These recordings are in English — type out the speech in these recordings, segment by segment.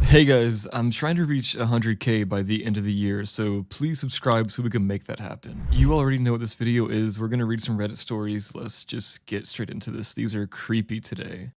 Hey guys, I'm trying to reach 100k by the end of the year, so please subscribe so we can make that happen. You already know what this video is. We're gonna read some Reddit stories. Let's just get straight into this. These are creepy today.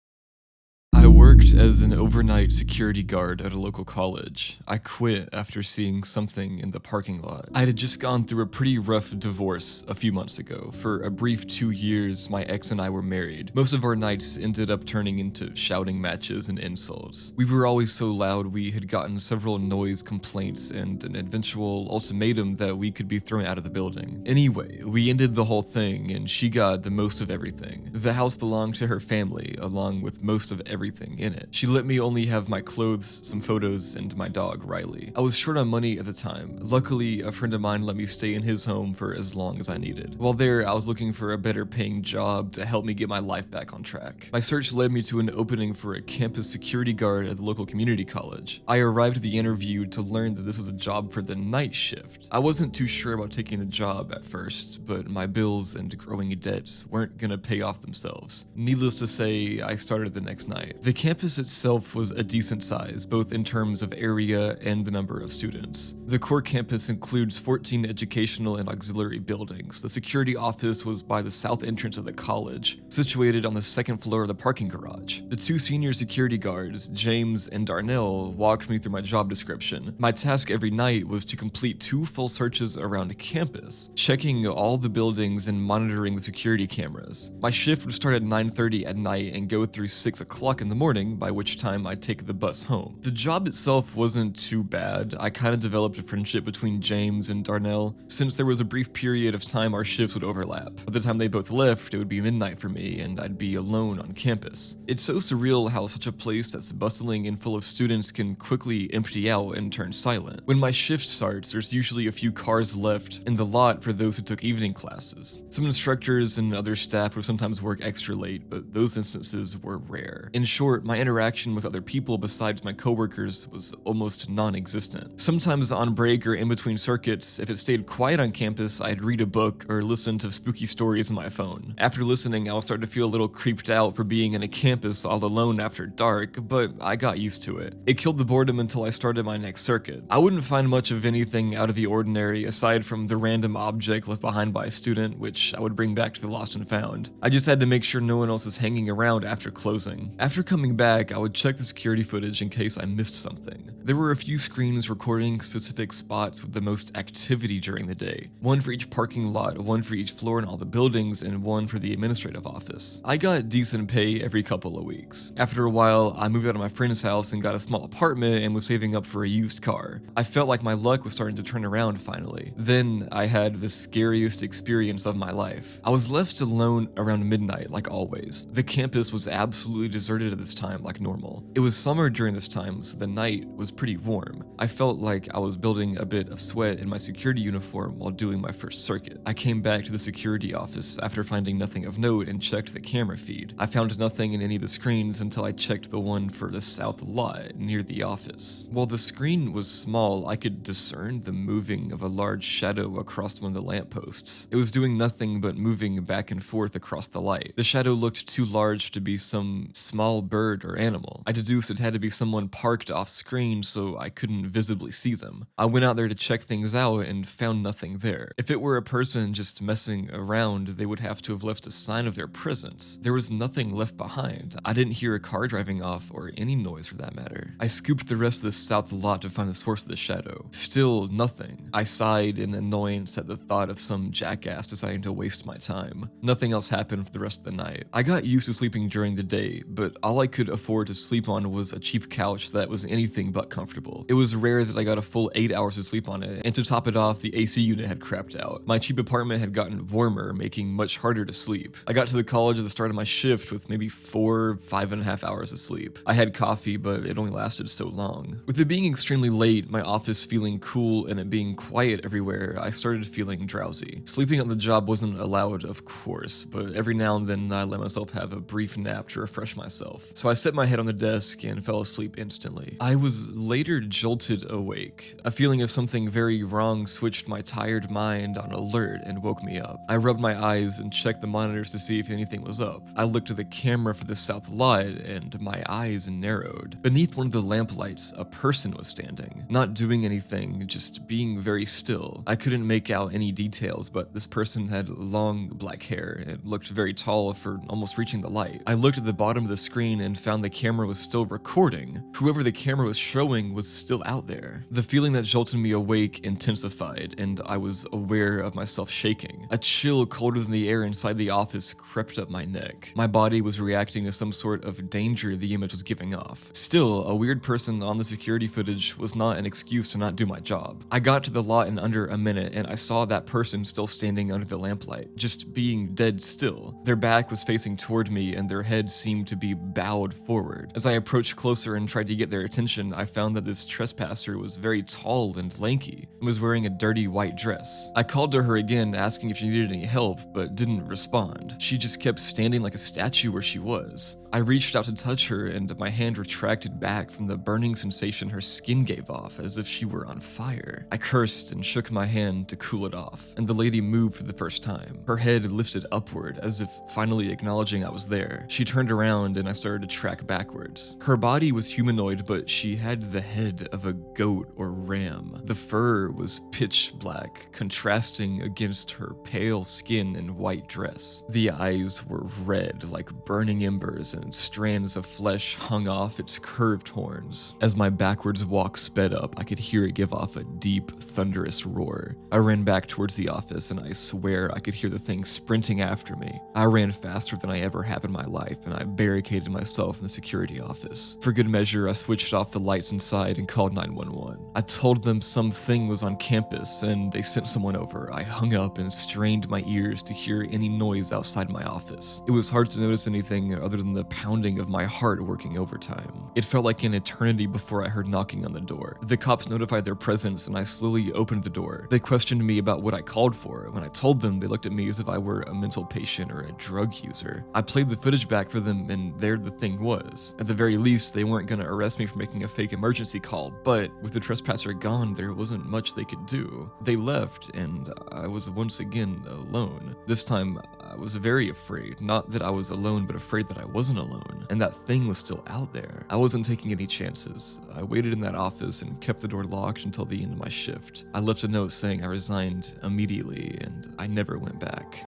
I worked as an overnight security guard at a local college. I quit after seeing something in the parking lot. I had just gone through a pretty rough divorce a few months ago. For a brief 2 years, my ex and I were married. Most of our nights ended up turning into shouting matches and insults. We were always so loud we had gotten several noise complaints and an eventual ultimatum that we could be thrown out of the building. Anyway, we ended the whole thing and she got the most of everything. The house belonged to her family, along with most of everything in it. She let me only have my clothes, some photos, and my dog, Riley. I was short on money at the time. Luckily, a friend of mine let me stay in his home for as long as I needed. While there, I was looking for a better paying job to help me get my life back on track. My search led me to an opening for a campus security guard at the local community college. I arrived at the interview to learn that this was a job for the night shift. I wasn't too sure about taking the job at first, but my bills and growing debts weren't gonna pay off themselves. Needless to say, I started the next night. The campus itself was a decent size, both in terms of area and the number of students. The core campus includes 14 educational and auxiliary buildings. The security office was by the south entrance of the college, situated on the second floor of the parking garage. The two senior security guards, James and Darnell, walked me through my job description. My task every night was to complete 2 full searches around campus, checking all the buildings and monitoring the security cameras. My shift would start at 9:30 at night and go through 6 o'clock in the morning, by which time I'd take the bus home. The job itself wasn't too bad. I kind of developed a friendship between James and Darnell, since there was a brief period of time our shifts would overlap. By the time they both left, it would be midnight for me, and I'd be alone on campus. It's so surreal how such a place that's bustling and full of students can quickly empty out and turn silent. When my shift starts, there's usually a few cars left in the lot for those who took evening classes. Some instructors and other staff would sometimes work extra late, but those instances were rare. In short, my interaction with other people besides my coworkers was almost non-existent. Sometimes on break or in between circuits, if it stayed quiet on campus, I'd read a book or listen to spooky stories on my phone. After listening, I would start to feel a little creeped out for being in a campus all alone after dark, but I got used to it. It killed the boredom until I started my next circuit. I wouldn't find much of anything out of the ordinary aside from the random object left behind by a student, which I would bring back to the lost and found. I just had to make sure no one else is hanging around after closing. After coming back, I would check the security footage in case I missed something. There were a few screens recording specific spots with the most activity during the day. One for each parking lot, one for each floor in all the buildings, and one for the administrative office. I got decent pay every couple of weeks. After a while, I moved out of my friend's house and got a small apartment and was saving up for a used car. I felt like my luck was starting to turn around finally. Then I had the scariest experience of my life. I was left alone around midnight, like always. The campus was absolutely deserted at this time, like normal. It was summer during this time, so the night was pretty warm. I felt like I was building a bit of sweat in my security uniform while doing my first circuit. I came back to the security office after finding nothing of note and checked the camera feed. I found nothing in any of the screens until I checked the one for the south lot near the office. While the screen was small, I could discern the moving of a large shadow across one of the lampposts. It was doing nothing but moving back and forth across the light. The shadow looked too large to be some small bird or animal. I deduced it had to be someone parked off screen so I couldn't visibly see them. I went out there to check things out and found nothing there. If it were a person just messing around, they would have to have left a sign of their presence. There was nothing left behind. I didn't hear a car driving off or any noise for that matter. I scooped the rest of the south lot to find the source of the shadow. Still nothing. I sighed in annoyance at the thought of some jackass deciding to waste my time. Nothing else happened for the rest of the night. I got used to sleeping during the day, but all I could afford to sleep on was a cheap couch that was anything but comfortable. It was rare that I got a full 8 hours of sleep on it, and to top it off, the AC unit had crapped out. My cheap apartment had gotten warmer, making much harder to sleep. I got to the college at the start of my shift with maybe 5.5 hours of sleep. I had coffee, but it only lasted so long. With it being extremely late, my office feeling cool, and it being quiet everywhere, I started feeling drowsy. Sleeping on the job wasn't allowed, of course, but every now and then I let myself have a brief nap to refresh myself. So I set my head on the desk and fell asleep instantly. I was later jolted awake. A feeling of something very wrong switched my tired mind on alert and woke me up. I rubbed my eyes and checked the monitors to see if anything was up. I looked at the camera for the south lot and my eyes narrowed. Beneath one of the lamplights, a person was standing, not doing anything, just being very still. I couldn't make out any details, but this person had long black hair and looked very tall for almost reaching the light. I looked at the bottom of the screen and found the camera was still recording. Whoever the camera was showing was still out there. The feeling that jolted me awake intensified, and I was aware of myself shaking. A chill colder than the air inside the office crept up my neck. My body was reacting to some sort of danger the image was giving off. Still, a weird person on the security footage was not an excuse to not do my job. I got to the lot in under a minute and I saw that person still standing under the lamplight, just being dead still. Their back was facing toward me and their head seemed to be bowed forward. As I approached closer and tried to get their attention, I found that this trespasser was very tall and lanky and was wearing a dirty white dress. I called to her again asking if she needed any help, but didn't respond. She just kept standing like a statue where she was. I reached out to touch her and my hand retracted back from the burning sensation her skin gave off as if she were on fire. I cursed and shook my hand to cool it off, and the lady moved for the first time. Her head lifted upward as if finally acknowledging I was there. She turned around and I started to track backwards. Her body was humanoid, but she had the head of a goat or ram. The fur was pitch black, contrasting against her pale skin and white dress. The eyes were red like burning embers and strands of flesh hung off its curved horns. As my backwards walk sped up, I could hear it give off a deep, thunderous roar. I ran back towards the office and I swear I could hear the thing sprinting after me. I ran faster than I ever have in my life and I barricaded myself in the security office. For good measure, I switched off the lights inside and called 911. I told them something was on campus and they sent someone over. I hung up and strained my ears to hear any noise outside my office. It was hard to notice anything other than the pounding of my heart working overtime. It felt like an eternity before I heard knocking on the door. The cops notified their presence and I slowly opened the door. They questioned me about what I called for. When I told them, they looked at me as if I were a mental patient or a drug user. I played the footage back for them and there the thing was. At the very least, they weren't gonna arrest me for making a fake emergency call, but with the trespasser gone, there wasn't much they could do. They left and I was once again alone. This time, I was very afraid. Not that I was alone, but afraid that I wasn't alone. And that thing was still out there. I wasn't taking any chances. I waited in that office and kept the door locked until the end of my shift. I left a note saying I resigned immediately and I never went back.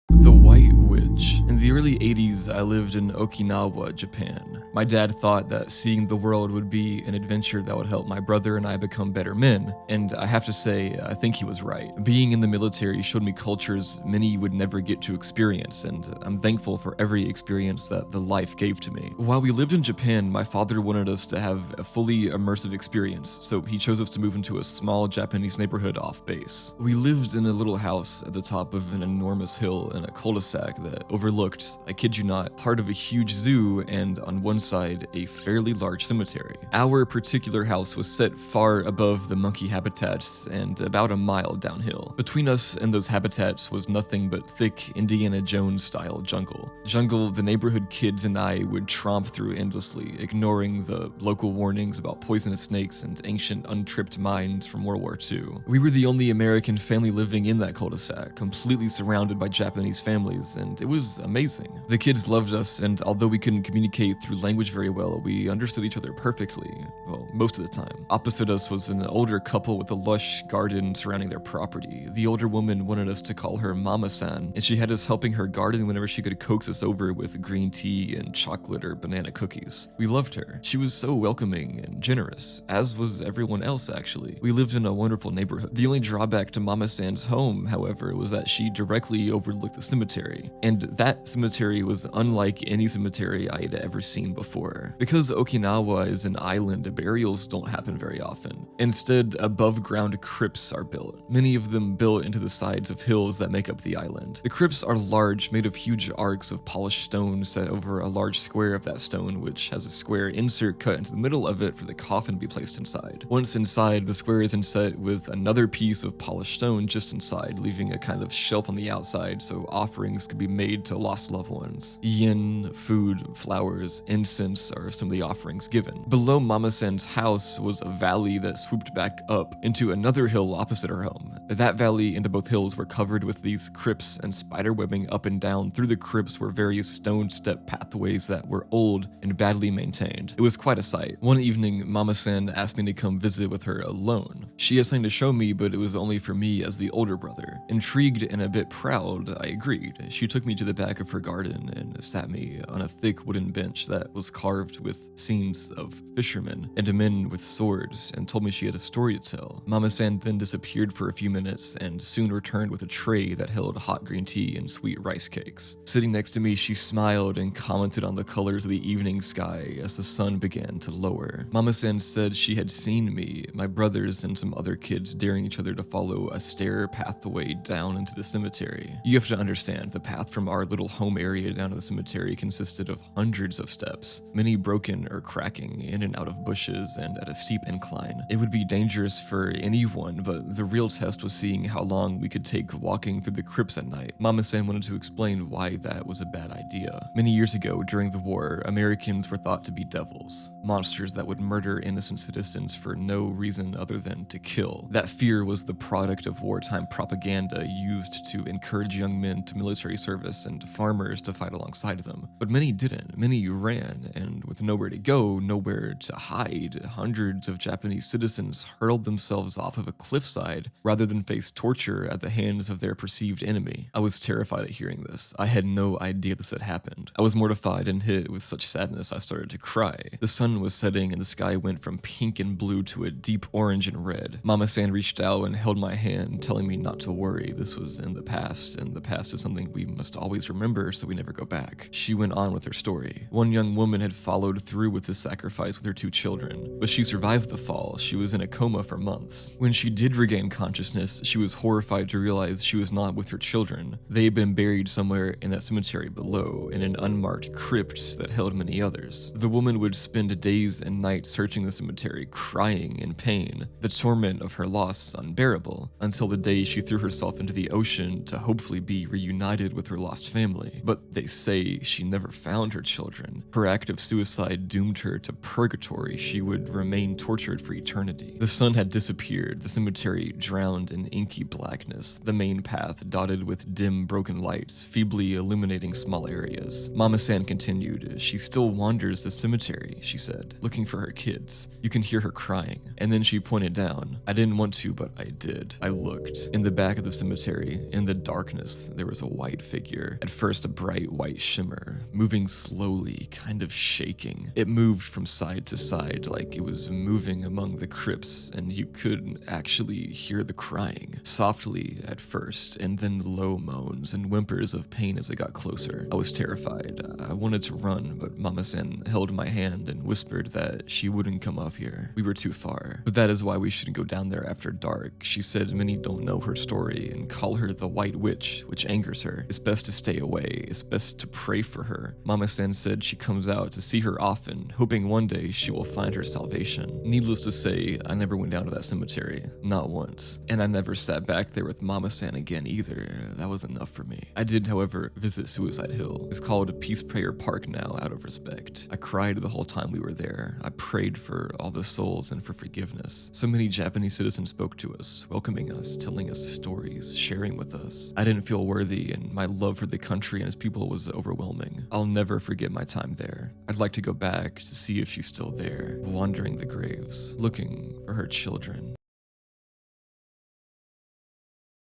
The White Witch. In the early 80s, I lived in Okinawa, Japan. My dad thought that seeing the world would be an adventure that would help my brother and I become better men, and I have to say, I think he was right. Being in the military showed me cultures many would never get to experience, and I'm thankful for every experience that the life gave to me. While we lived in Japan, my father wanted us to have a fully immersive experience, so he chose us to move into a small Japanese neighborhood off base. We lived in a little house at the top of an enormous hill in a cul-de-sac that overlooked, I kid you not, part of a huge zoo and on one side a fairly large cemetery. Our particular house was set far above the monkey habitats and about a mile downhill. Between us and those habitats was nothing but thick Indiana Jones style jungle. Jungle the neighborhood kids and I would tromp through endlessly, ignoring the local warnings about poisonous snakes and ancient untripped mines from World War II. We were the only American family living in that cul-de-sac, completely surrounded by Japanese families, and it was amazing. The kids loved us, and although we couldn't communicate through language very well, we understood each other perfectly, well, most of the time. Opposite us was an older couple with a lush garden surrounding their property. The older woman wanted us to call her Mama-san, and she had us helping her garden whenever she could coax us over with green tea and chocolate or banana cookies. We loved her. She was so welcoming and generous, as was everyone else actually. We lived in a wonderful neighborhood. The only drawback to Mama-san's home, however, was that she directly overlooked the cemetery, and that cemetery was unlike any cemetery I had ever seen before. Because Okinawa is an island, burials don't happen very often. Instead, above-ground crypts are built, many of them built into the sides of hills that make up the island. The crypts are large, made of huge arcs of polished stone set over a large square of that stone, which has a square insert cut into the middle of it for the coffin to be placed inside. Once inside, the square is inset with another piece of polished stone just inside, leaving a kind of shelf on the outside so offerings could be made to lost loved ones. Yen, food, flowers, incense are some of the offerings given. Below Mama-san's house was a valley that swooped back up into another hill opposite her home. That valley into both hills were covered with these crypts, and spider webbing up and down through the crypts were various stone step pathways that were old and badly maintained. It was quite a sight. One evening, Mama-san asked me to come visit with her alone. She had something to show me, but it was only for me as the older brother. Intrigued and a bit proud, I agreed. She took me to the back of her garden and sat me on a thick wooden bench that was carved with scenes of fishermen and men with swords, and told me she had a story to tell. Mama-san then disappeared for a few minutes and soon returned with a tray that held hot green tea and sweet rice cakes. Sitting next to me, she smiled and commented on the colors of the evening sky as the sun began to lower. Mama-san said she had seen me, my brothers, and some other kids daring each other to follow a stair pathway down into the cemetery. You have to understand, the path from our little home area down to the cemetery consisted of hundreds of steps, many broken or cracking, in and out of bushes and at a steep incline. It would be dangerous for anyone, but the real test was seeing how long we could take walking through the crypts at night. Mama-san wanted to explain why that was a bad idea. Many years ago, during the war, Americans were thought to be devils, monsters that would murder innocent citizens for no reason other than to kill. That fear was the product of wartime propaganda used to encourage young men to military service and farmers to fight alongside them. But many didn't. Many ran, and with nowhere to go, nowhere to hide, hundreds of Japanese citizens hurled themselves off of a cliffside rather than face torture at the hands of their perceived enemy. I was terrified at hearing this. I had no idea this had happened. I was mortified and hit with such sadness I started to cry. The sun was setting and the sky went from pink and blue to a deep orange and red. Mama-san reached out and held my hand, telling me not to worry. This was in the past, and the past is something we must always remember so we never go back. She went on with her story. One young woman had followed through with the sacrifice with her 2 children, but she survived the fall. She was in a coma for months. When she did regain consciousness, she was horrified to realize she was not with her children. They had been buried somewhere in that cemetery below, in an unmarked crypt that held many others. The woman would spend days and nights searching the cemetery, crying in pain, the torment of her loss unbearable, until the day she threw herself into the ocean to hopefully be reunited with her lost family. But they say she never found her children. Her act of suicide doomed her to purgatory. She would remain tortured for eternity. The sun had disappeared, the cemetery drowned in inky blackness, the main path dotted with dim broken lights, feebly illuminating small areas. Mama-san continued, "She still wanders the cemetery," she said, looking for her kids. You can hear her crying. And then she pointed down. I didn't want to, but I did. I looked. In the back of the cemetery, in the darkness, there was a white figure. At first a bright white shimmer, moving slowly, kind of shaking. It moved from side to side like it was moving among the crypts, and you could actually hear the crying. Softly at first, and then low moans and whimpers of pain as it got closer. I was terrified. I wanted to run, but Mama-san held my hand and whispered that she wouldn't come up here. We were too far. But that is why we shouldn't go down there after dark. She said many don't know her story and call her the White Witch, which angers her. It's best to stay away. It's best to pray for her. Mama-san said she comes out to see her often, hoping one day she will find her salvation. Needless to say, I never went down to that cemetery. Not once. And I never sat back there with Mama-san again either. That was enough for me. I did, however, visit Suicide Hill. It's called a Peace Prayer Park now, out of respect. I cried the whole time we were there. I prayed for all the souls and for forgiveness. So many Japanese citizens spoke to us, welcoming us, telling us stories, sharing with us. I didn't feel worthy, and my love for the country and its people was overwhelming. I'll never forget my time there. I'd like to go back to see if she's still there, wandering the graves, looking for her children.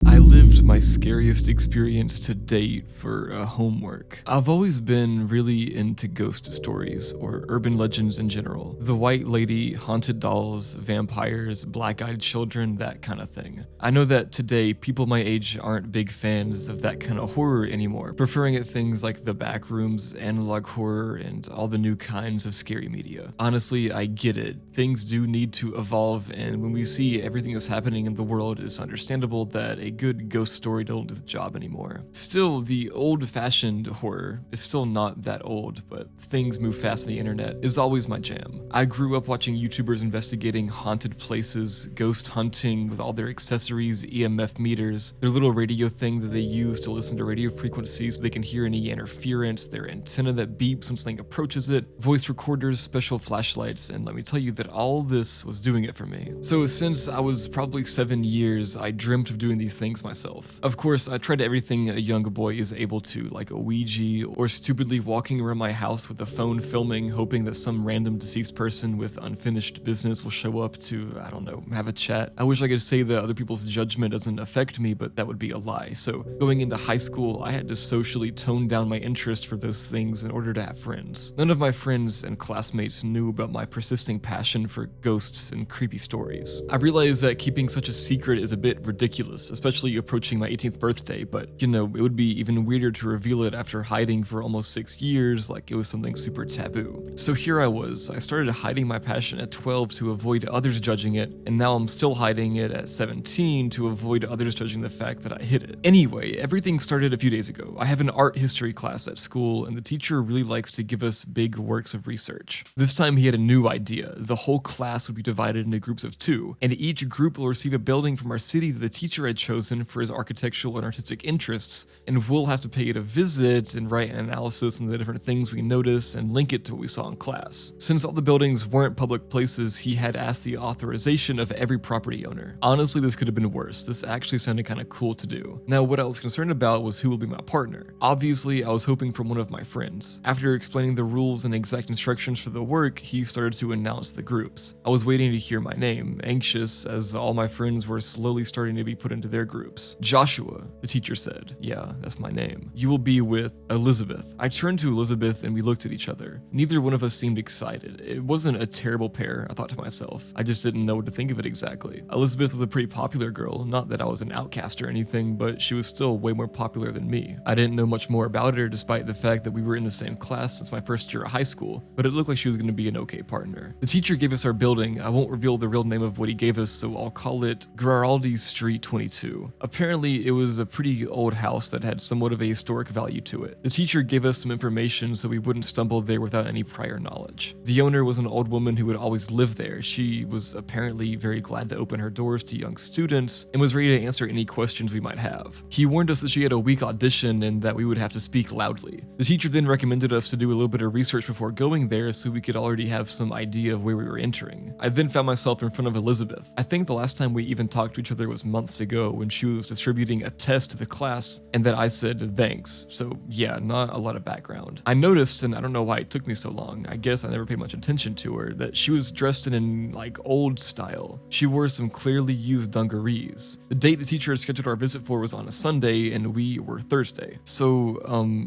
I lived saved my scariest experience to date for homework. I've always been really into ghost stories, or urban legends in general. The White Lady, haunted dolls, vampires, black-eyed children, that kind of thing. I know that today, people my age aren't big fans of that kind of horror anymore, preferring it things like the backrooms, analog horror, and all the new kinds of scary media. Honestly, I get it. Things do need to evolve, and when we see everything that's happening in the world, it's understandable that a good ghost story don't do the job anymore. Still, the old-fashioned horror is still not that old, but things move fast on the internet is always my jam. I grew up watching YouTubers investigating haunted places, ghost hunting with all their accessories, EMF meters, their little radio thing that they use to listen to radio frequencies so they can hear any interference, their antenna that beeps when something approaches it, voice recorders, special flashlights, and let me tell you that all this was doing it for me. So since I was probably 7 years, I dreamt of doing these things myself. Of course, I tried everything a young boy is able to, like a Ouija, or stupidly walking around my house with a phone filming, hoping that some random deceased person with unfinished business will show up to, I don't know, have a chat. I wish I could say that other people's judgment doesn't affect me, but that would be a lie. So going into high school, I had to socially tone down my interest for those things in order to have friends. None of my friends and classmates knew about my persisting passion for ghosts and creepy stories. I realized that keeping such a secret is a bit ridiculous, especially approaching my 18th birthday, but you know, it would be even weirder to reveal it after hiding for almost 6 years like it was something super taboo. So here I was, I started hiding my passion at 12 to avoid others judging it, and now I'm still hiding it at 17 to avoid others judging the fact that I hid it. Anyway, everything started a few days ago. I have an art history class at school, and the teacher really likes to give us big works of research. This time he had a new idea. The whole class would be divided into groups of 2, and each group will receive a building from our city that the teacher had chosen for his architectural and artistic interests, and we'll have to pay it a visit and write an analysis on the different things we notice and link it to what we saw in class. Since all the buildings weren't public places, he had asked the authorization of every property owner. Honestly, this could have been worse. This actually sounded kind of cool to do. Now, what I was concerned about was who will be my partner. Obviously, I was hoping for one of my friends. After explaining the rules and exact instructions for the work, he started to announce the groups. I was waiting to hear my name, anxious as all my friends were slowly starting to be put into their groups. Joshua, the teacher said. Yeah, that's my name. You will be with Elizabeth. I turned to Elizabeth and we looked at each other. Neither one of us seemed excited. It wasn't a terrible pair, I thought to myself. I just didn't know what to think of it exactly. Elizabeth was a pretty popular girl, not that I was an outcast or anything, but she was still way more popular than me. I didn't know much more about her despite the fact that we were in the same class since my first year of high school, but it looked like she was going to be an okay partner. The teacher gave us our building. I won't reveal the real name of what he gave us, so I'll call it Giraldi Street 22. Apparently, it was a pretty old house that had somewhat of a historic value to it. The teacher gave us some information so we wouldn't stumble there without any prior knowledge. The owner was an old woman who would always live there. She was apparently very glad to open her doors to young students and was ready to answer any questions we might have. He warned us that she had a weak audition and that we would have to speak loudly. The teacher then recommended us to do a little bit of research before going there so we could already have some idea of where we were entering. I then found myself in front of Elizabeth. I think the last time we even talked to each other was months ago when she was distributing a test to the class and that I said thanks. So yeah, not a lot of background. I noticed, and I don't know why it took me so long, I guess I never paid much attention to her, that she was dressed in like old style. She wore some clearly used dungarees. The date the teacher had scheduled our visit for was on a Sunday and we were Thursday. So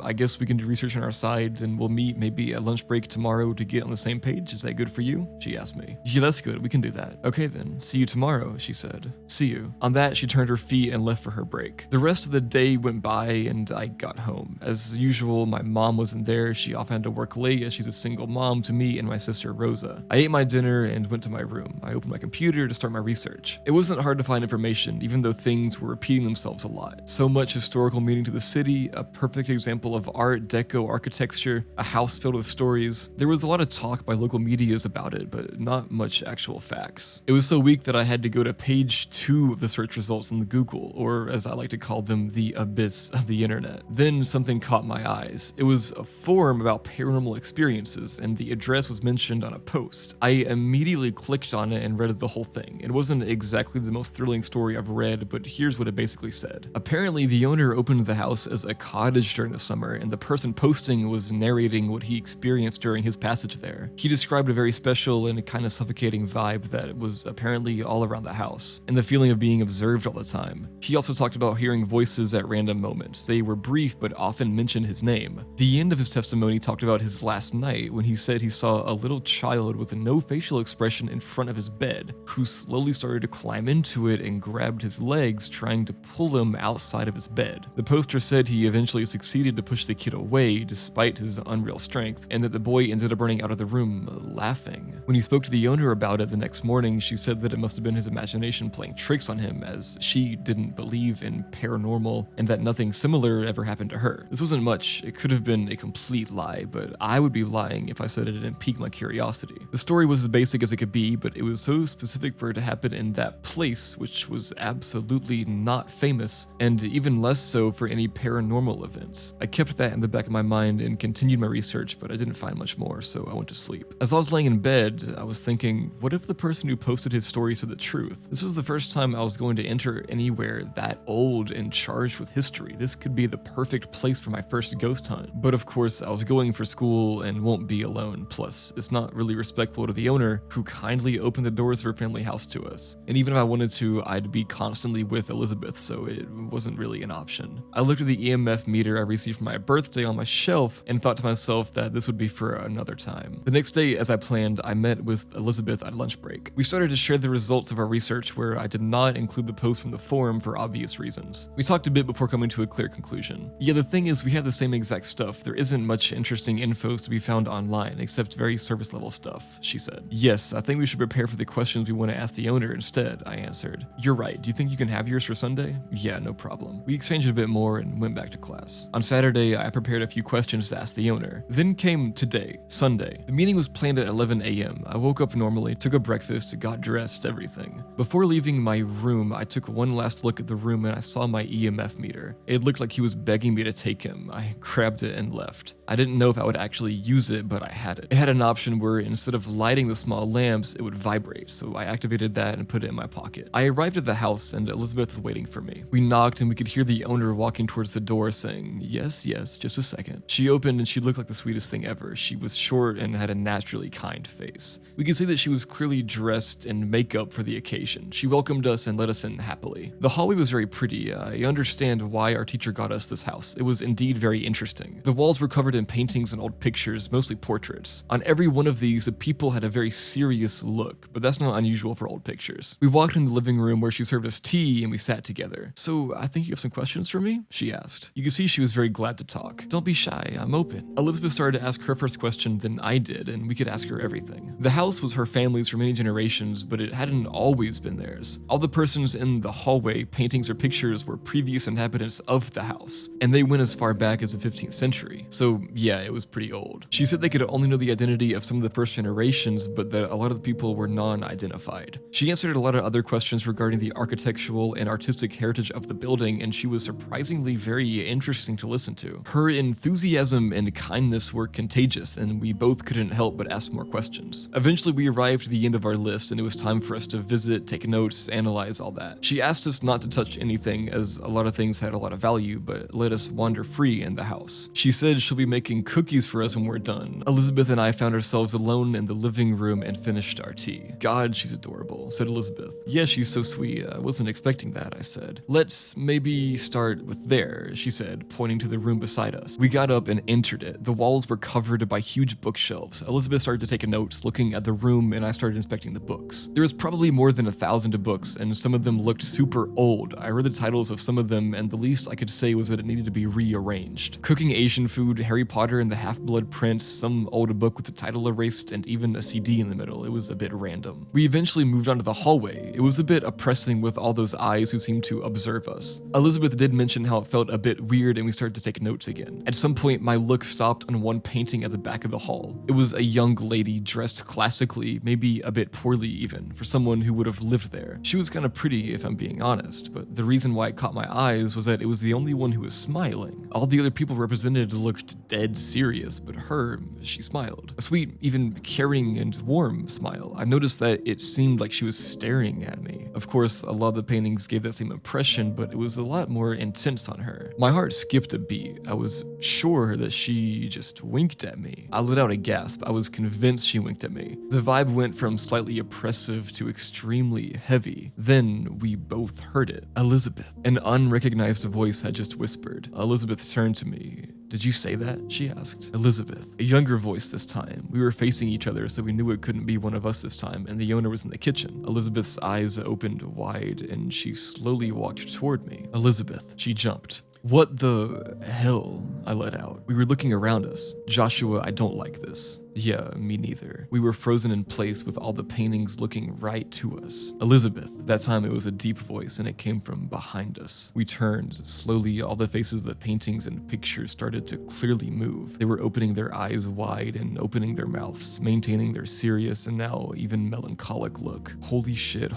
I guess we can do research on our side and we'll meet maybe at lunch break tomorrow to get on the same page. Is that good for you? She asked me. Yeah, that's good. We can do that. Okay then. See you tomorrow, she said. See you. On that, she turned her feet and left for her break. The rest of the day went by and I got home. As usual, my mom wasn't there. She often had to work late as she's a single mom to me and my sister Rosa. I ate my dinner and went to my room. I opened my computer to start my research. It wasn't hard to find information, even though things were repeating themselves a lot. So much historical meaning to the city, a perfect example of Art Deco architecture, a house filled with stories. There was a lot of talk by local medias about it, but not much actual facts. It was so weak that I had to go to page 2 of the search results in Google, or as I like to call them, the abyss of the internet. Then something caught my eyes. It was a forum about paranormal experiences, and the address was mentioned on a post. I immediately clicked on it and read the whole thing. It wasn't exactly the most thrilling story I've read, but here's what it basically said. Apparently, the owner opened the house as a cottage during the summer, and the person posting was narrating what he experienced during his passage there. He described a very special and kind of suffocating vibe that was apparently all around the house, and the feeling of being observed all the time. He He also talked about hearing voices at random moments. They were brief but often mentioned his name. The end of his testimony talked about his last night when he said he saw a little child with no facial expression in front of his bed who slowly started to climb into it and grabbed his legs, trying to pull him outside of his bed. The poster said he eventually succeeded to push the kid away despite his unreal strength, and that the boy ended up running out of the room laughing. When he spoke to the owner about it the next morning, she said that it must have been his imagination playing tricks on him, as she didn't believe in paranormal and that nothing similar ever happened to her. This wasn't much. It could have been a complete lie, but I would be lying if I said it didn't pique my curiosity. The story was as basic as it could be, but it was so specific for it to happen in that place, which was absolutely not famous, and even less so for any paranormal events. I kept that in the back of my mind and continued my research, but I didn't find much more, so I went to sleep. As I was laying in bed, I was thinking, what if the person who posted his story said the truth? This was the first time I was going to enter anywhere that old and charged with history. This could be the perfect place for my first ghost hunt. But of course, I was going for school and won't be alone. Plus, it's not really respectful to the owner, who kindly opened the doors of her family house to us. And even if I wanted to, I'd be constantly with Elizabeth, so it wasn't really an option. I looked at the EMF meter I received for my birthday on my shelf and thought to myself that this would be for another time. The next day, as I planned, I met with Elizabeth at lunch break. We started to share the results of our research, where I did not include the post from the forum for obvious reasons. We talked a bit before coming to a clear conclusion. Yeah, the thing is, we have the same exact stuff. There isn't much interesting info to be found online, except very surface level stuff, she said. Yes, I think we should prepare for the questions we want to ask the owner instead, I answered. You're right, do you think you can have yours for Sunday? Yeah, no problem. We exchanged a bit more and went back to class. On Saturday, I prepared a few questions to ask the owner. Then came today, Sunday. The meeting was planned at 11 a.m. I woke up normally, took a breakfast, got dressed, everything. Before leaving my room, I took one last look at the room and I saw my EMF meter. It looked like he was begging me to take him. I grabbed it and left. I didn't know if I would actually use it, but I had it. It had an option where instead of lighting the small lamps, it would vibrate, so I activated that and put it in my pocket. I arrived at the house and Elizabeth was waiting for me. We knocked and we could hear the owner walking towards the door saying, yes, just a second. She opened and she looked like the sweetest thing ever. She was short and had a naturally kind face. We could see that she was clearly dressed in makeup for the occasion. She welcomed us and let us in happily. The hallway was very pretty. I understand why our teacher got us this house. It was indeed very interesting. The walls were covered in paintings and old pictures, mostly portraits. On every one of these, the people had a very serious look, but that's not unusual for old pictures. We walked in the living room where she served us tea and we sat together. So, I think you have some questions for me? She asked. You could see she was very glad to talk. Don't be shy, I'm open. Elizabeth started to ask her first question, then I did, and we could ask her everything. The house was her family's for many generations, but it hadn't always been theirs. All the persons in the hallway, paintings or pictures, were previous inhabitants of the house, and they went as far back as the 15th century. So yeah, it was pretty old. She said they could only know the identity of some of the first generations, but that a lot of the people were non-identified. She answered a lot of other questions regarding the architectural and artistic heritage of the building, and she was surprisingly very interesting to listen to. Her enthusiasm and kindness were contagious, and we both couldn't help but ask more questions. Eventually, we arrived at the end of our list, and it was time for us to visit, take notes, analyze all that. She asked us not to touch anything, as a lot of things had a lot of value, but let us wander free in the house. She said she'll be making cookies for us when we're done. Elizabeth and I found ourselves alone in the living room and finished our tea. God, she's adorable, said Elizabeth. Yeah, she's so sweet. I wasn't expecting that, I said. Let's maybe start with there, she said, pointing to the room beside us. We got up and entered it. The walls were covered by huge bookshelves. Elizabeth started to take notes, looking at the room, and I started inspecting the books. There was probably more than 1,000 books, and some of them looked super old. I read the titles of some of them, and the least I could say was that it needed to be rearranged. Cooking Asian Food, Harry Potter and the Half-Blood Prince, some old book with the title erased, and even a CD in the middle. It was a bit random. We eventually moved on to the hallway. It was a bit oppressing with all those eyes who seemed to observe us. Elizabeth did mention how it felt a bit weird, and we started to take notes again. At some point, my look stopped on one painting at the back of the hall. It was a young lady dressed classically, maybe a bit poorly even, for someone who would have lived there. She was kind of pretty, if I'm being honest, but the reason why it caught my eyes was that it was the only one who was smiling. All the other people represented looked dead serious, but her, she smiled. A sweet, even caring and warm smile. I noticed that it seemed like she was staring at me. Of course, a lot of the paintings gave that same impression, but it was a lot more intense on her. My heart skipped a beat. I was sure that she just winked at me. I let out a gasp. I was convinced she winked at me. The vibe went from slightly oppressive to extremely heavy. Then we both heard it. Elizabeth. An unrecognized voice had just whispered. Elizabeth turned to me. "Did you say that?" she asked. Elizabeth. A younger voice this time. We were facing each other, so we knew it couldn't be one of us this time, and the owner was in the kitchen. Elizabeth's eyes opened wide, and she slowly walked toward me. "Elizabeth." She jumped. "What the hell?" I let out. We were looking around us. "Joshua, I don't like this." "Yeah, me neither." We were frozen in place with all the paintings looking right to us. "Elizabeth." That time it was a deep voice and it came from behind us. We turned. Slowly, all the faces of the paintings and pictures started to clearly move. They were opening their eyes wide and opening their mouths, maintaining their serious and now even melancholic look. Holy shit,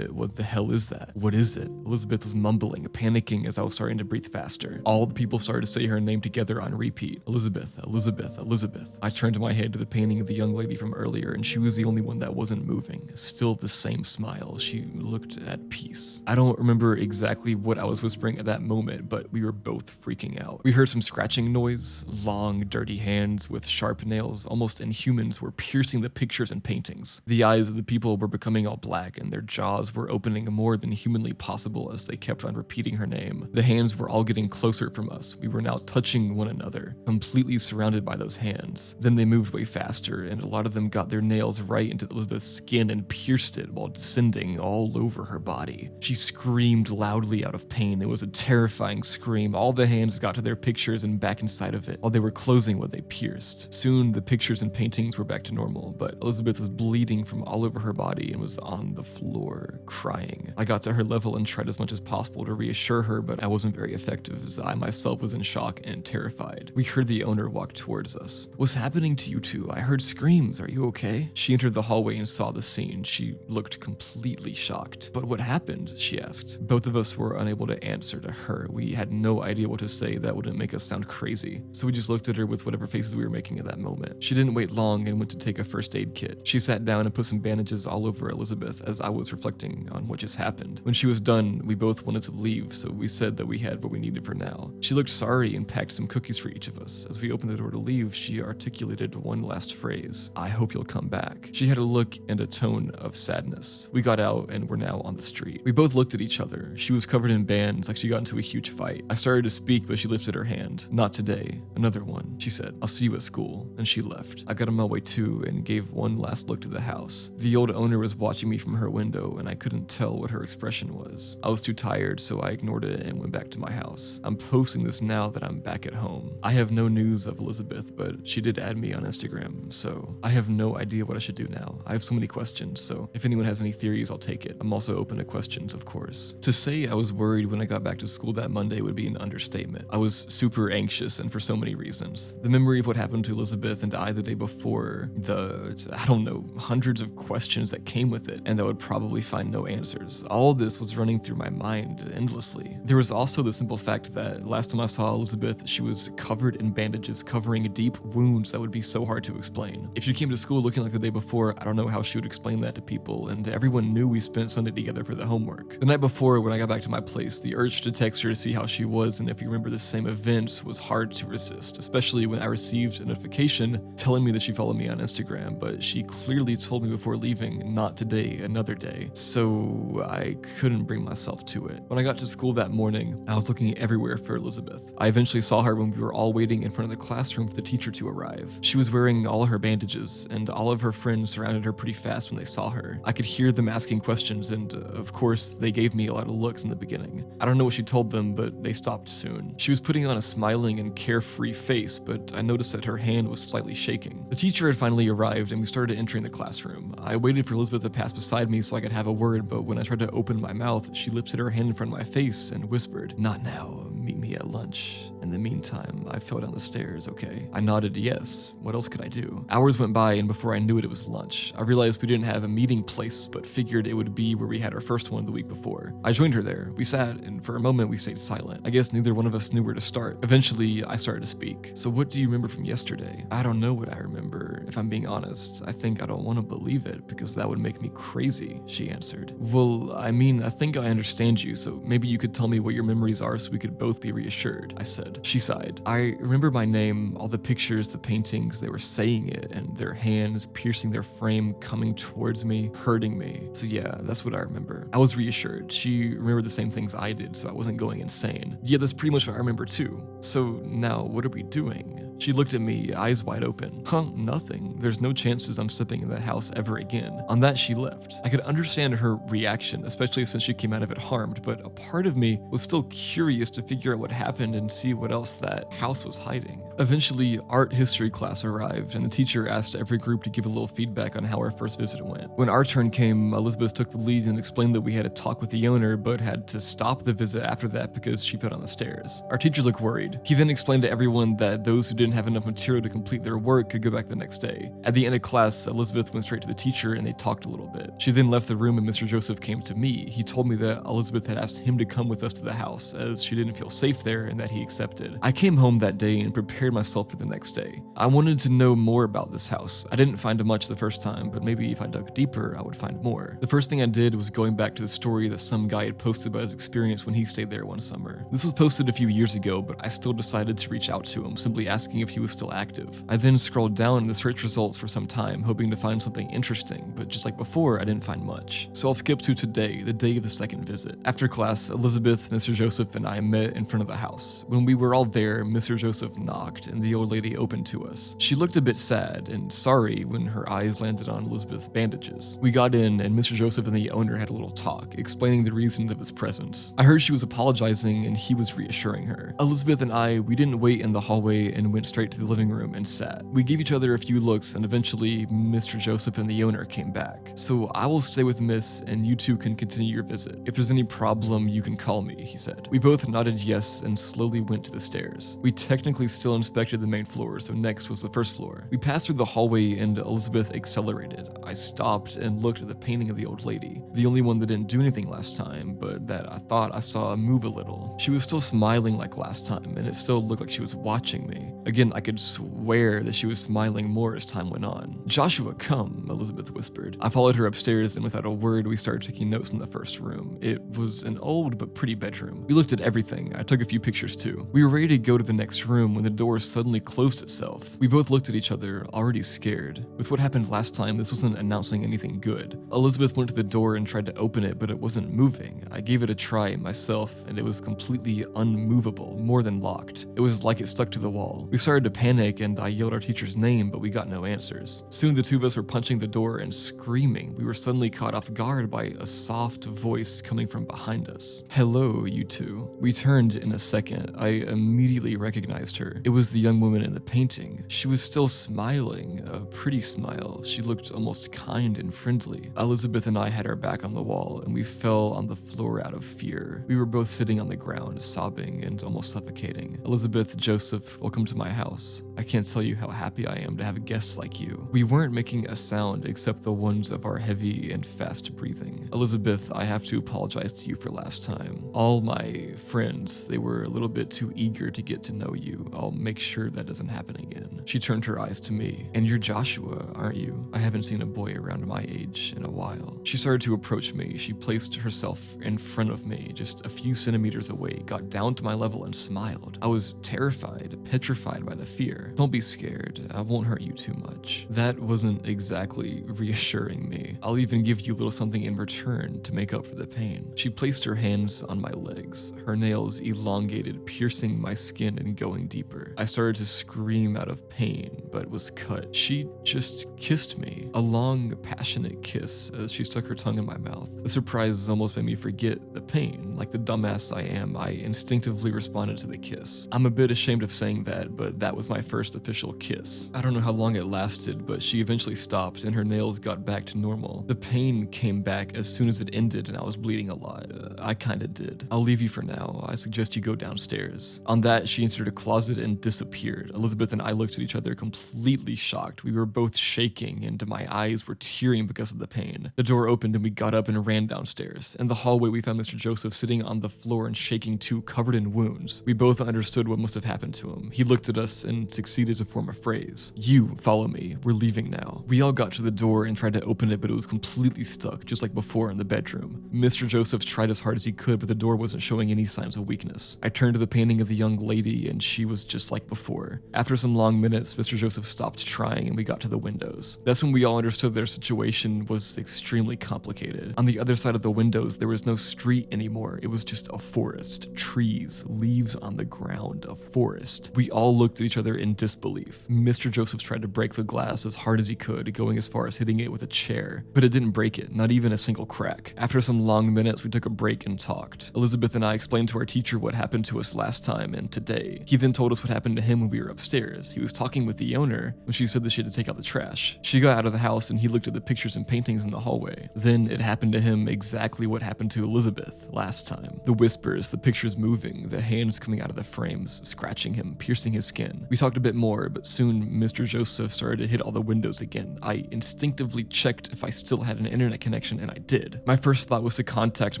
what the hell is that? What is it? Elizabeth was mumbling, panicking as I was starting to breathe faster. All the people started to say her name together on repeat. "Elizabeth, Elizabeth, Elizabeth." I turned my head to the painting of the young lady from earlier, and she was the only one that wasn't moving. Still the same smile. She looked at peace. I don't remember exactly what I was whispering at that moment, but we were both freaking out. We heard some scratching noise. Long, dirty hands with sharp nails, almost inhumans, were piercing the pictures and paintings. The eyes of the people were becoming all black, and their jaws were opening more than humanly possible as they kept on repeating her name. The hands were all getting closer from us. We were now touching one another, completely surrounded by those hands. Then they moved way faster, and a lot of them got their nails right into Elizabeth's skin and pierced it while descending all over her body. She screamed loudly out of pain. It was a terrifying scream. All the hands got to their pictures and back inside of it while they were closing what they pierced. Soon, the pictures and paintings were back to normal, but Elizabeth was bleeding from all over her body and was on the floor, crying. I got to her level and tried as much as possible to reassure her, but I wasn't very effective as I myself was in shock and terrified. We heard the owner walk towards us. "What's happening to you two? I heard screams. Are you okay?" She entered the hallway and saw the scene. She looked completely shocked. "But what happened?" she asked. Both of us were unable to answer to her. We had no idea what to say that wouldn't make us sound crazy, so we just looked at her with whatever faces we were making at that moment. She didn't wait long and went to take a first aid kit. She sat down and put some bandages all over Elizabeth as I was reflecting on what just happened. When she was done, we both wanted to leave, so we said that we had what we needed for now. She looked sorry and packed some cookies for each of us. As we opened the door to leave, she articulated one last phrase. "I hope you'll come back." She had a look and a tone of sadness. We got out and were now on the street. We both looked at each other. She was covered in bands like she got into a huge fight. I started to speak, but she lifted her hand. "Not today. Another one," she said. "I'll see you at school." And she left. I got on my way too and gave one last look to the house. The old owner was watching me from her window and I couldn't tell what her expression was. I was too tired, so I ignored it and went back to my house. I'm posting this now that I'm back at home. I have no news of Elizabeth, but she did add me on Instagram, so I have no idea what I should do now. I have so many questions, so if anyone has any theories, I'll take it. I'm also open to questions, of course. To say I was worried when I got back to school that Monday would be an understatement. I was super anxious, and for so many reasons. The memory of what happened to Elizabeth and I the day before, I don't know, hundreds of questions that came with it, and that would probably find no answers. All of this was running through my mind endlessly. There was also the simple fact that last time I saw Elizabeth, she was covered in bandages covering deep wounds that would be so hard to explain. If she came to school looking like the day before, I don't know how she would explain that to people, and everyone knew we spent Sunday together for the homework. The night before, when I got back to my place, the urge to text her to see how she was and if we remember the same event was hard to resist, especially when I received a notification telling me that she followed me on Instagram, but she clearly told me before leaving, not today, another day, so I couldn't bring myself to it. When I got to school that morning, I was looking everywhere for Elizabeth. I eventually saw her when we were all waiting in front of the classroom for the teacher to arrive. She was wearing all her bandages, and all of her friends surrounded her pretty fast when they saw her. I could hear them asking questions, and of course, they gave me a lot of looks in the beginning. I don't know what she told them, but they stopped soon. She was putting on a smiling and carefree face, but I noticed that her hand was slightly shaking. The teacher had finally arrived, and we started entering the classroom. I waited for Elizabeth to pass beside me so I could have a word, but when I tried to open my mouth, she lifted her hand in front of my face and whispered, "Not now, meet meet me at lunch. In the meantime, I fell down the stairs, okay? I nodded yes. What else could I do? Hours went by, and before I knew it was lunch. I realized we didn't have a meeting place, but figured it would be where we had our first one the week before. I joined her there. We sat, and for a moment we stayed silent. I guess neither one of us knew where to start. Eventually, I started to speak. So what do you remember from yesterday? I don't know what I remember. If I'm being honest, I think I don't want to believe it, because that would make me crazy, she answered. Well, I mean, I think I understand you, so maybe you could tell me what your memories are so we could both be reassured, I said. She sighed. I remember my name, all the pictures, the paintings, they were saying it, and their hands piercing their frame, coming towards me, hurting me. So yeah, that's what I remember. I was reassured. She remembered the same things I did, so I wasn't going insane. Yeah, that's pretty much what I remember too. So now, what are we doing? She looked at me, eyes wide open. Nothing. There's no chances I'm stepping in that house ever again. On that, she left. I could understand her reaction, especially since she came out of it harmed, but a part of me was still curious to figure out what happened and see what else that house was hiding. Eventually, art history class arrived, and the teacher asked every group to give a little feedback on how our first visit went. When our turn came, Elizabeth took the lead and explained that we had a talk with the owner, but had to stop the visit after that because she fell down the stairs. Our teacher looked worried. He then explained to everyone that those who didn't have enough material to complete their work could go back the next day. At the end of class, Elizabeth went straight to the teacher and they talked a little bit. She then left the room and Mr. Joseph came to me. He told me that Elizabeth had asked him to come with us to the house as she didn't feel safe there and that he accepted. I came home that day and prepared myself for the next day. I wanted to know more about this house. I didn't find much the first time, but maybe if I dug deeper, I would find more. The first thing I did was going back to the story that some guy had posted about his experience when he stayed there one summer. This was posted a few years ago, but I still decided to reach out to him, simply asking if he was still active. I then scrolled down in the search results for some time, hoping to find something interesting, but just like before, I didn't find much. So I'll skip to today, the day of the second visit. After class, Elizabeth, Mr. Joseph, and I met in front of the house. When we were all there, Mr. Joseph knocked, and the old lady opened to us. She looked a bit sad and sorry when her eyes landed on Elizabeth's bandages. We got in, and Mr. Joseph and the owner had a little talk, explaining the reasons of his presence. I heard she was apologizing, and he was reassuring her. Elizabeth and we didn't wait in the hallway and went straight to the living room and sat. We gave each other a few looks, and eventually Mr. Joseph and the owner came back. So I will stay with Miss, and you two can continue your visit. If there's any problem, you can call me, he said. We both nodded yes and slowly went to the stairs. We technically still inspected the main floor, so next was the first floor. We passed through the hallway and Elizabeth accelerated. I stopped and looked at the painting of the old lady, the only one that didn't do anything last time, but that I thought I saw move a little. She was still smiling like last time, and it still looked like she was watching me. Again, I could swear that she was smiling more as time went on. Joshua, come, Elizabeth whispered. I followed her upstairs, and without a word, we started taking notes in the first room. It was an old but pretty bedroom. We looked at everything. I took a few pictures too. We were ready to go to the next room when the door suddenly closed itself. We both looked at each other, already scared. With what happened last time, this wasn't announcing anything good. Elizabeth went to the door and tried to open it, but it wasn't moving. I gave it a try myself, and it was completely unmovable, more than locked. It was like it stuck to the wall. We started to panic, and I yelled our teacher's name, but we got no answers. Soon the two of us were punching the door and screaming. We were suddenly caught off guard by a soft voice coming from behind us. Hello, you two. We turned in a second. I immediately recognized her. It was the young woman in the painting. She was still smiling, a pretty smile. She looked almost kind and friendly. Elizabeth and I had our back on the wall, and we fell on the floor out of fear. We were both sitting on the ground, sobbing and almost suffocating. Elizabeth, Joseph, welcome to my house. I can't tell you how happy I am to have guests like you. We weren't making a sound except the ones of our heavy and fast breathing. Elizabeth, I have to apologize to you for last time. All my friends, they were a little bit too eager to get to know you. I'll make sure that doesn't happen again. She turned her eyes to me. And you're Joshua, aren't you? I haven't seen a boy around my age in a while. She started to approach me. She placed herself in front of me, just a few centimeters away, got down to my level and smiled. I was terrified, petrified by the fear. Don't be scared. I won't hurt you too much. That wasn't exactly reassuring me. I'll even give you a little something in return to make up for the pain. She placed her hands on my legs, her nails elongated, piercing my skin and going deeper. I started to scream out of pain, but was cut. She just kissed me, a long, passionate kiss as she stuck her tongue in my mouth. The surprise almost made me forget the pain. Like the dumbass I am, I instinctively responded to the kiss. I'm a bit ashamed of saying that, but but that was my first official kiss. I don't know how long it lasted, but she eventually stopped and her nails got back to normal. The pain came back as soon as it ended and I was bleeding a lot. I kinda did. I'll leave you for now. I suggest you go downstairs. On that, she entered a closet and disappeared. Elizabeth and I looked at each other completely shocked. We were both shaking and my eyes were tearing because of the pain. The door opened and we got up and ran downstairs. In the hallway, we found Mr. Joseph sitting on the floor and shaking too, covered in wounds. We both understood what must have happened to him. He looked at us and succeeded to form a phrase. "You follow me. We're leaving now." We all got to the door and tried to open it, but it was completely stuck, just like before in the bedroom. Mr. Joseph tried as hard as he could, but the door wasn't showing any signs of weakness. I turned to the painting of the young lady and she was just like before. After some long minutes, Mr. Joseph stopped trying and we got to the windows. That's when we all understood their situation was extremely complicated. On the other side of the windows, there was no street anymore. It was just a forest, trees, leaves on the ground, a forest. We all looked at each other in disbelief. Mr. Joseph tried to break the glass as hard as he could, going as far as hitting it with a chair, but it didn't break it, not even a single crack. After some long minutes, we took a break and talked. Elizabeth and I explained to our teacher what happened to us last time and today. He then told us what happened to him when we were upstairs. He was talking with the owner when she said that she had to take out the trash. She got out of the house and he looked at the pictures and paintings in the hallway. Then it happened to him exactly what happened to Elizabeth last time. The whispers, the pictures moving, the hands coming out of the frames, scratching him, piercing his skin. We talked a bit more, but soon Mr. Joseph started to hit all the windows again. I instinctively checked if I still had an internet connection and I did. My first thought was to contact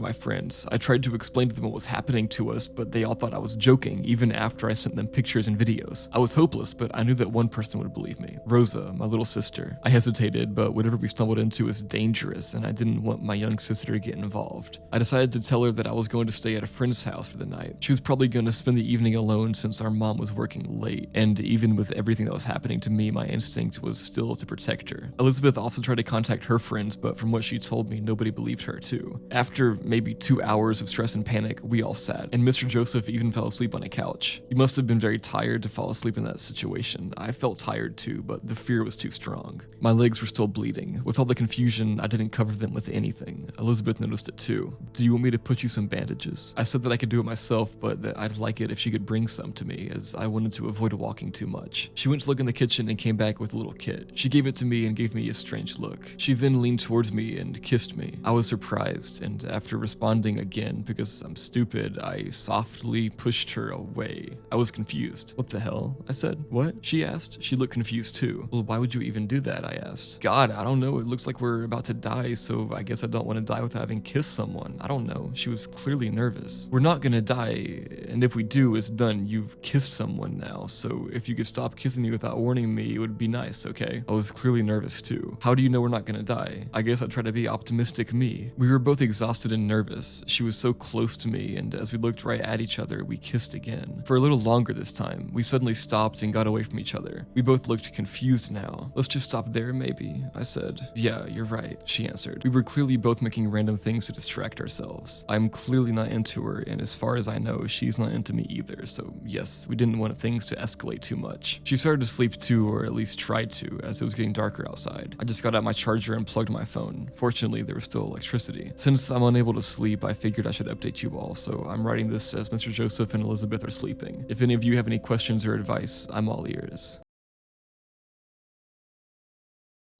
my friends. I tried to explain to them what was happening to us, but they all thought I was joking even after I sent them pictures and videos. I was hopeless, but I knew that one person would believe me. Rosa, my little sister. I hesitated, but whatever we stumbled into is dangerous and I didn't want my young sister to get involved. I decided to tell her that I was going to stay at a friend's house for the night. She was probably going to spend the evening alone since our mom was working late, and even with everything that was happening to me, my instinct was still to protect her. Elizabeth also tried to contact her friends, but from what she told me, nobody believed her too. After maybe 2 hours of stress and panic, we all sat, and Mr. Joseph even fell asleep on a couch. He must have been very tired to fall asleep in that situation. I felt tired too, but the fear was too strong. My legs were still bleeding. With all the confusion, I didn't cover them with anything. Elizabeth noticed it too. "Do you want me to put you some bandages?" I said that I could do it myself, but that I'd like it if she could bring some to me, as I wanted to avoid walking too much. She went to look in the kitchen and came back with a little kit. She gave it to me and gave me a strange look. She then leaned towards me and kissed me. I was surprised, and after responding again, because I'm stupid, I softly pushed her away. I was confused. "What the hell?" I said. "What?" she asked. She looked confused too. "Well, why would you even do that?" I asked. "God, I don't know. It looks like we're about to die, so I guess I don't want to die without having kissed someone. I don't know." She was clearly nervous. "We're not gonna die, and if we do, it's done. You've kissed someone now, so if you could stop kissing me without warning me, it would be nice, okay?" I was clearly nervous too. "How do you know we're not gonna die?" I guess I'd try to be optimistic me. We were both exhausted and nervous. She was so close to me, and as we looked right at each other, we kissed again. For a little longer this time. We suddenly stopped and got away from each other. We both looked confused now. "Let's just stop there, maybe," I said. "Yeah, you're right," she answered. We were clearly both making random things to distract ourselves. I'm clearly not into her, and as far as I know, she's not into me either, so yes, we didn't want things to escalate too much. She started to sleep too, or at least tried to, as it was getting darker outside. I just got out my charger and plugged my phone. Fortunately, there was still electricity. Since I'm unable to sleep, I figured I should update you all, so I'm writing this as Mr. Joseph and Elizabeth are sleeping. If any of you have any questions or advice, I'm all ears.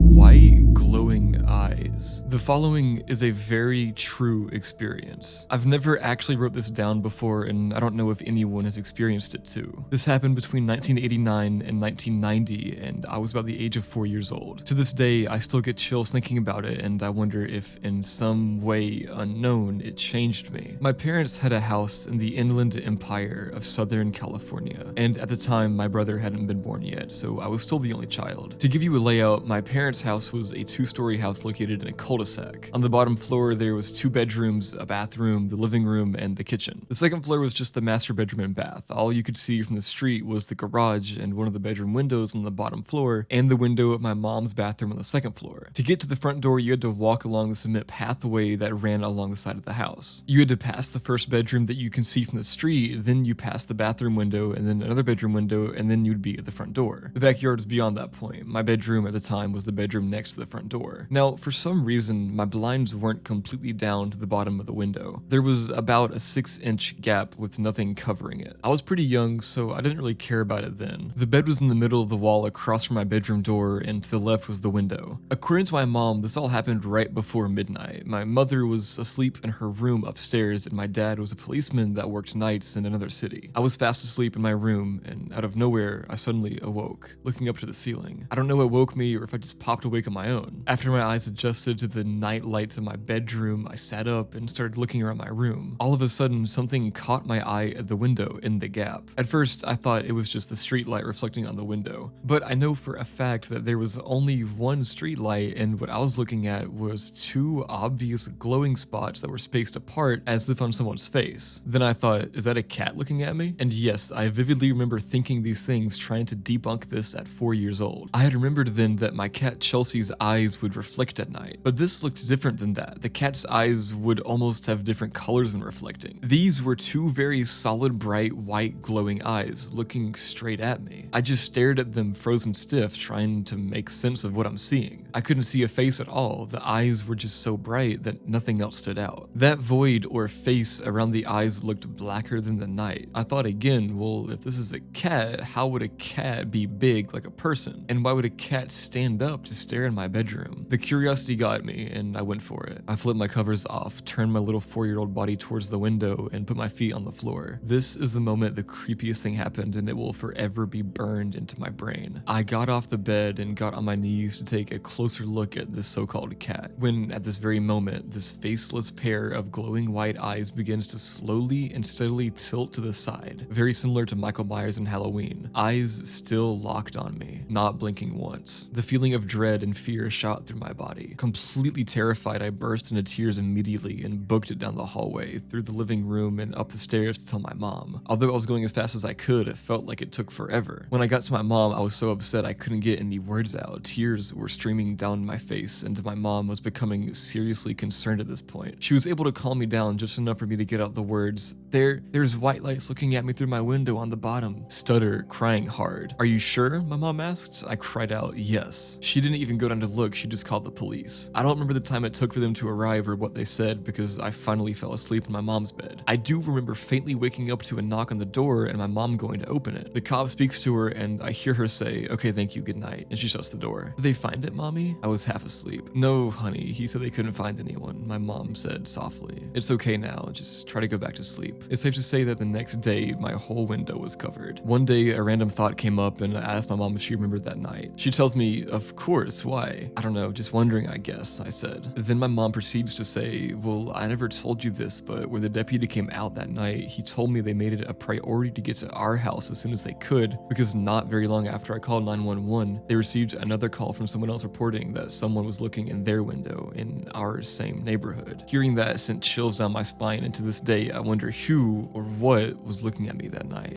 White glowing eyes. The following is a very true experience. I've never actually wrote this down before, and I don't know if anyone has experienced it too. This happened between 1989 and 1990, and I was about the age of 4 years old. To this day, I still get chills thinking about it, and I wonder if in some way unknown it changed me. My parents had a house in the Inland Empire of Southern California, and at the time my brother hadn't been born yet, so I was still the only child. To give you a layout, my parents' house was a 2-story house located in a cul-de-sac. On the bottom floor, there was 2 bedrooms, a bathroom, the living room, and the kitchen. The second floor was just the master bedroom and bath. All you could see from the street was the garage and one of the bedroom windows on the bottom floor, and the window of my mom's bathroom on the second floor. To get to the front door, you had to walk along the cement pathway that ran along the side of the house. You had to pass the first bedroom that you can see from the street, then you pass the bathroom window, and then another bedroom window, and then you'd be at the front door. The backyard is beyond that point. My bedroom at the time was the bedroom next to the front door. Now, for some some reason, my blinds weren't completely down to the bottom of the window. There was about a 6-inch gap with nothing covering it. I was pretty young, so I didn't really care about it then. The bed was in the middle of the wall across from my bedroom door, and to the left was the window. According to my mom, this all happened right before midnight. My mother was asleep in her room upstairs, and my dad was a policeman that worked nights in another city. I was fast asleep in my room, and out of nowhere, I suddenly awoke, looking up to the ceiling. I don't know what woke me or if I just popped awake on my own. After my eyes adjusted to the night lights in my bedroom, I sat up and started looking around my room. All of a sudden, something caught my eye at the window in the gap. At first, I thought it was just the street light reflecting on the window, but I know for a fact that there was only one street light, and what I was looking at was two obvious glowing spots that were spaced apart as if on someone's face. Then I thought, is that a cat looking at me? And yes, I vividly remember thinking these things, trying to debunk this at 4 years old. I had remembered then that my cat Chelsea's eyes would reflect at night, but this looked different than that. The cat's eyes would almost have different colors when reflecting. These were two very solid, bright, white, glowing eyes looking straight at me. I just stared at them frozen stiff, trying to make sense of what I'm seeing. I couldn't see a face at all. The eyes were just so bright that nothing else stood out. That void or face around the eyes looked blacker than the night. I thought again, well, if this is a cat, how would a cat be big like a person? And why would a cat stand up to stare in my bedroom? The curiosity got me, and I went for it. I flipped my covers off, turned my little 4-year-old body towards the window, and put my feet on the floor. This is the moment the creepiest thing happened, and it will forever be burned into my brain. I got off the bed and got on my knees to take a closer look at this so-called cat, when at this very moment, this faceless pair of glowing white eyes begins to slowly and steadily tilt to the side, very similar to Michael Myers in Halloween. Eyes still locked on me, not blinking once. The feeling of dread and fear shot through my body. Completely terrified, I burst into tears immediately and booked it down the hallway, through the living room and up the stairs to tell my mom. Although I was going as fast as I could, it felt like it took forever. When I got to my mom, I was so upset I couldn't get any words out. Tears were streaming down my face, and my mom was becoming seriously concerned at this point. She was able to calm me down just enough for me to get out the words, There's white lights looking at me through my window on the bottom. Stutter, crying hard. Are you sure? My mom asked. I cried out, yes. She didn't even go down to look, she just called the police. I don't remember the time it took for them to arrive or what they said because I finally fell asleep in my mom's bed. I do remember faintly waking up to a knock on the door and my mom going to open it. The cop speaks to her and I hear her say, okay, thank you, good night, and she shuts the door. Did they find it, mommy? I was half asleep. No, honey, he said they couldn't find anyone, my mom said softly. It's okay now, just try to go back to sleep. It's safe to say that the next day, my whole window was covered. One day, a random thought came up and I asked my mom if she remembered that night. She tells me, of course, why? I don't know, just wondering, I guess, I said. Then my mom proceeds to say, well, I never told you this, but when the deputy came out that night, he told me they made it a priority to get to our house as soon as they could, because not very long after I called 911, they received another call from someone else reporting that someone was looking in their window in our same neighborhood. Hearing that sent chills down my spine, and to this day, I wonder who or what was looking at me that night.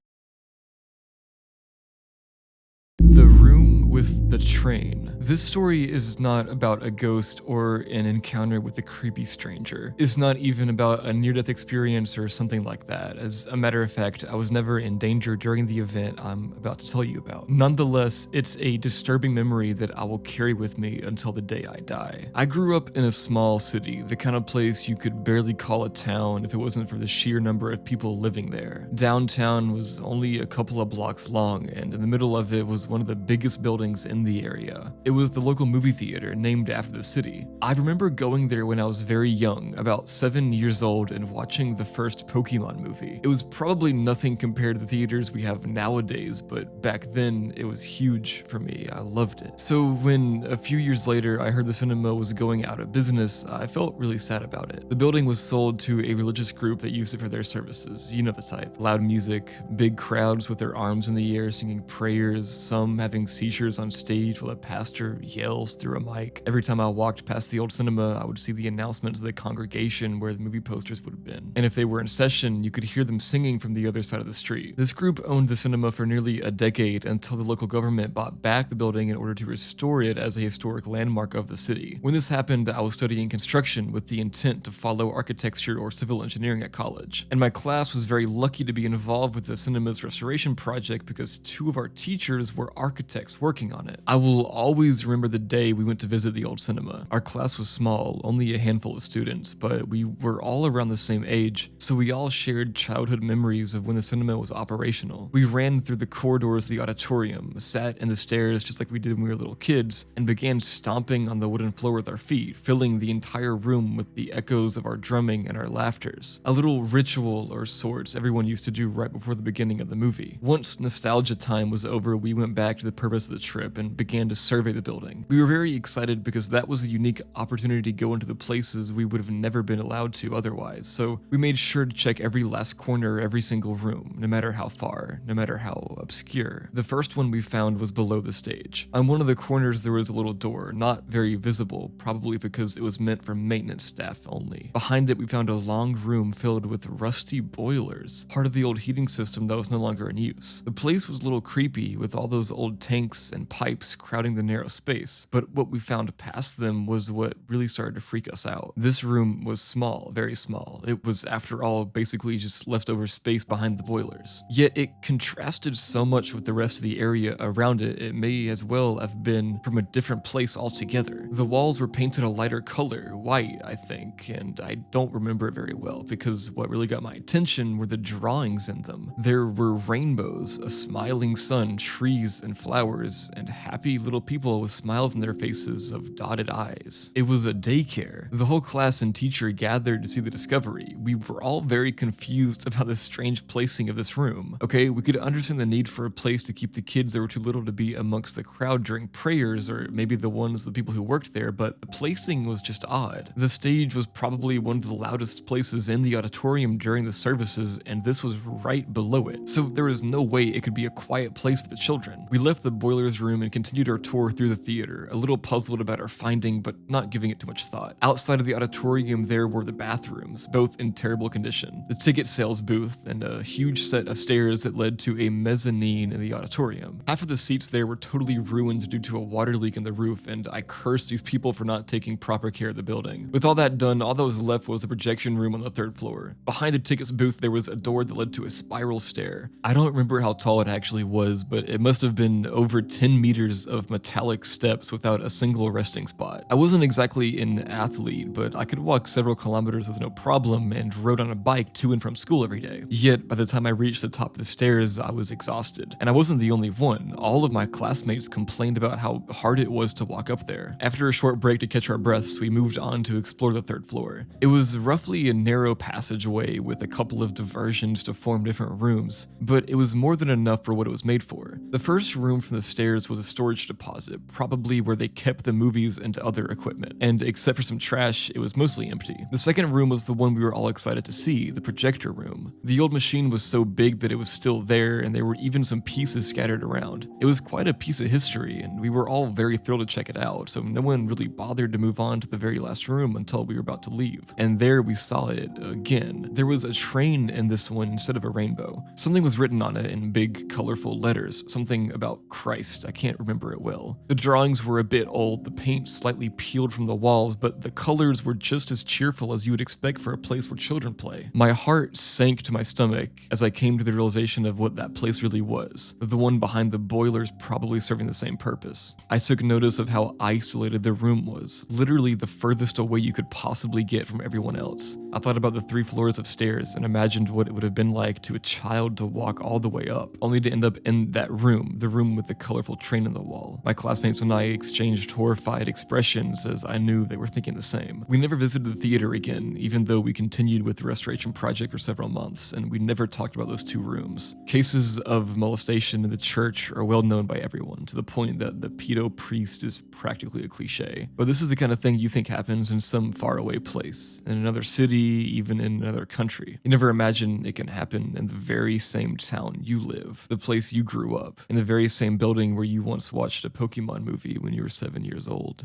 The room with the train. This story is not about a ghost or an encounter with a creepy stranger. It's not even about a near-death experience or something like that. As a matter of fact, I was never in danger during the event I'm about to tell you about. Nonetheless, it's a disturbing memory that I will carry with me until the day I die. I grew up in a small city, the kind of place you could barely call a town if it wasn't for the sheer number of people living there. Downtown was only a couple of blocks long, and in the middle of it was one of the biggest buildings in the area. It was the local movie theater named after the city. I remember going there when I was very young, about 7 years old, and watching the first Pokemon movie. It was probably nothing compared to the theaters we have nowadays, but back then it was huge for me. I loved it. So when a few years later I heard the cinema was going out of business, I felt really sad about it. The building was sold to a religious group that used it for their services. You know the type. Loud music, big crowds with their arms in the air singing prayers, some having seizures on stage while a pastor yells through a mic. Every time I walked past the old cinema, I would see the announcements of the congregation where the movie posters would have been. And if they were in session, you could hear them singing from the other side of the street. This group owned the cinema for nearly a decade until the local government bought back the building in order to restore it as a historic landmark of the city. When this happened, I was studying construction with the intent to follow architecture or civil engineering at college. And my class was very lucky to be involved with the cinema's restoration project because 2 of our teachers were architects working on it. I will will always remember the day we went to visit the old cinema. Our class was small, only a handful of students, but we were all around the same age, so we all shared childhood memories of when the cinema was operational. We ran through the corridors of the auditorium, sat in the stairs just like we did when we were little kids, and began stomping on the wooden floor with our feet, filling the entire room with the echoes of our drumming and our laughters. A little ritual or sorts everyone used to do right before the beginning of the movie. Once nostalgia time was over, we went back to the purpose of the trip and began to survey the building. We were very excited because that was a unique opportunity to go into the places we would have never been allowed to otherwise, so we made sure to check every last corner, every single room, no matter how far, no matter how obscure. The first one we found was below the stage. On one of the corners there was a little door, not very visible, probably because it was meant for maintenance staff only. Behind it we found a long room filled with rusty boilers, part of the old heating system that was no longer in use. The place was a little creepy with all those old tanks and pipes crowding the narrow space, but what we found past them was what really started to freak us out. This room was small, very small. It was, after all, basically just leftover space behind the boilers. Yet it contrasted so much with the rest of the area around it, it may as well have been from a different place altogether. The walls were painted a lighter color, white, I think, and I don't remember it very well because what really got my attention were the drawings in them. There were rainbows, a smiling sun, trees and flowers, and happy little people with smiles on their faces of dotted eyes. It was a daycare. The whole class and teacher gathered to see the discovery. We were all very confused about the strange placing of this room. Okay, we could understand the need for a place to keep the kids that were too little to be amongst the crowd during prayers, or maybe the people who worked there, but the placing was just odd. The stage was probably one of the loudest places in the auditorium during the services, and this was right below it, so there was no way it could be a quiet place for the children. We left the boilers room and continued our tour through the theater, a little puzzled about our finding, but not giving it too much thought. Outside of the auditorium there were the bathrooms, both in terrible condition, the ticket sales booth, and a huge set of stairs that led to a mezzanine in the auditorium. Half of the seats there were totally ruined due to a water leak in the roof, and I cursed these people for not taking proper care of the building. With all that done, all that was left was the projection room on the third floor. Behind the tickets booth there was a door that led to a spiral stair. I don't remember how tall it actually was, but it must have been over 10 meters of metallic steps without a single resting spot. I wasn't exactly an athlete, but I could walk several kilometers with no problem and rode on a bike to and from school every day. Yet, by the time I reached the top of the stairs, I was exhausted. And I wasn't the only one. All of my classmates complained about how hard it was to walk up there. After a short break to catch our breaths, we moved on to explore the third floor. It was roughly a narrow passageway with a couple of diversions to form different rooms, but it was more than enough for what it was made for. The first room from the stairs was a storage deposit, probably where they kept the movies and other equipment, and except for some trash, it was mostly empty. The second room was the one we were all excited to see, the projector room. The old machine was so big that it was still there, and there were even some pieces scattered around. It was quite a piece of history, and we were all very thrilled to check it out, so no one really bothered to move on to the very last room until we were about to leave. And there we saw it again. There was a train in this one instead of a rainbow. Something was written on it in big, colorful letters, something about Christ, I can't remember it well. The drawings were a bit old, the paint slightly peeled from the walls, but the colors were just as cheerful as you would expect for a place where children play. My heart sank to my stomach as I came to the realization of what that place really was. The one behind the boilers probably serving the same purpose. I took notice of how isolated the room was, literally the furthest away you could possibly get from everyone else. I thought about the 3 floors of stairs and imagined what it would have been like to a child to walk all the way up, only to end up in that room, the room with the colorful train on the wall. My classmates and I exchanged horrified expressions as I knew they were thinking the same. We never visited the theater again, even though we continued with the restoration project for several months, and we never talked about those 2 rooms. Cases of molestation in the church are well known by everyone, to the point that the pedo priest is practically a cliche. But this is the kind of thing you think happens in some faraway place, in another city, even in another country. You never imagine it can happen in the very same town you live, the place you grew up, in the very same building where you once watched a Pokemon movie when you were 7 years old.